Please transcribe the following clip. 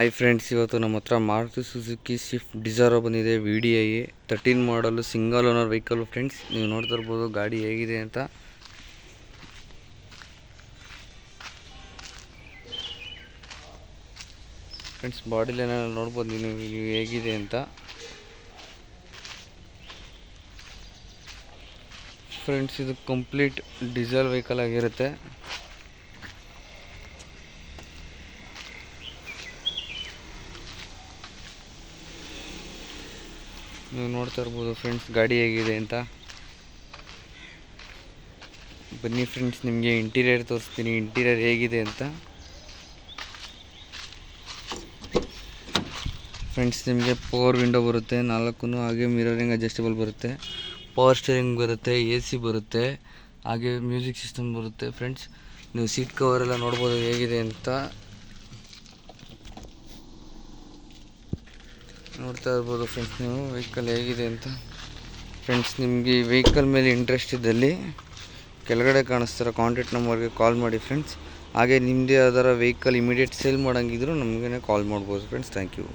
Hi friends, ಇವತ್ತು ನಮ್ಮ ಹತ್ರ ಮಾರುತಿ ಸುಜುಕಿ ಸ್ವಿಫ್ಟ್ ಡಿಸೈರ್ ಬಂದಿದೆ. VDI 13 ಮಾಡಲು ಸಿಂಗಲ್ ಓನರ್ ವೆಹಿಕಲ್ ಫ್ರೆಂಡ್ಸ್. ನೀವು ನೋಡ್ತಾ ಇರ್ಬೋದು ಗಾಡಿ ಹೇಗಿದೆ ಅಂತ. ಫ್ರೆಂಡ್ಸ್, ಬಾಡಿ ಲೈನ್ ನೋಡ್ಬೋದು ನೀವು ಹೇಗಿದೆ ಅಂತ. ಫ್ರೆಂಡ್ಸ್, ಇದು ಕಂಪ್ಲೀಟ್ ಡೀಸೆಲ್ ವೆಹಿಕಲ್ ಆಗಿರುತ್ತೆ. ನೀವು ನೋಡ್ತಾ ಇರ್ಬೋದು ಫ್ರೆಂಡ್ಸ್ ಗಾಡಿ ಹೇಗಿದೆ ಅಂತ. ಬನ್ನಿ ಫ್ರೆಂಡ್ಸ್, ನಿಮಗೆ ಇಂಟೀರಿಯರ್ ತೋರಿಸ್ತೀನಿ, ಇಂಟೀರಿಯರ್ ಹೇಗಿದೆ ಅಂತ. ಫ್ರೆಂಡ್ಸ್, ನಿಮಗೆ ಪವರ್ ವಿಂಡೋ ಬರುತ್ತೆ 4, ಹಾಗೆ ಮಿರರಿಂಗ್ ಅಡ್ಜಸ್ಟಬಲ್ ಬರುತ್ತೆ, ಪವರ್ ಸ್ಟೀರಿಂಗ್ ಬರುತ್ತೆ, AC ಬರುತ್ತೆ, ಹಾಗೆ ಮ್ಯೂಸಿಕ್ ಸಿಸ್ಟಮ್ ಬರುತ್ತೆ. ಫ್ರೆಂಡ್ಸ್, ನೀವು ಸೀಟ್ ಕವರ್ ಎಲ್ಲ ನೋಡ್ಬೋದು ಹೇಗಿದೆ ಅಂತ. ನೋಡ್ತಾ ಇರ್ಬೋದು ಫ್ರೆಂಡ್ಸ್ ನೀವು ವೆಹಿಕಲ್ ಹೇಗಿದೆ ಅಂತ. ಫ್ರೆಂಡ್ಸ್, ನಿಮಗೆ ಈ ವೆಹಿಕಲ್ ಮೇಲೆ ಇಂಟ್ರೆಸ್ಟ್ ಇದ್ದಲ್ಲಿ ಕೆಳಗಡೆ ಕಾಣಿಸ್ತಿರೋ ಕಾಂಟ್ಯಾಕ್ಟ್ ನಂಬರ್ಗೆ ಕಾಲ್ ಮಾಡಿ ಫ್ರೆಂಡ್ಸ್. ಹಾಗೆ ನಿಮ್ಮದೇ ಯಾವ್ದಾರ ವೆಹಿಕಲ್ ಇಮಿಡಿಯೇಟ್ ಸೇಲ್ ಮಾಡೋಂಗಿದ್ರು ನಮಗೇ ಕಾಲ್ ಮಾಡ್ಬೋದು ಫ್ರೆಂಡ್ಸ್. Thank you.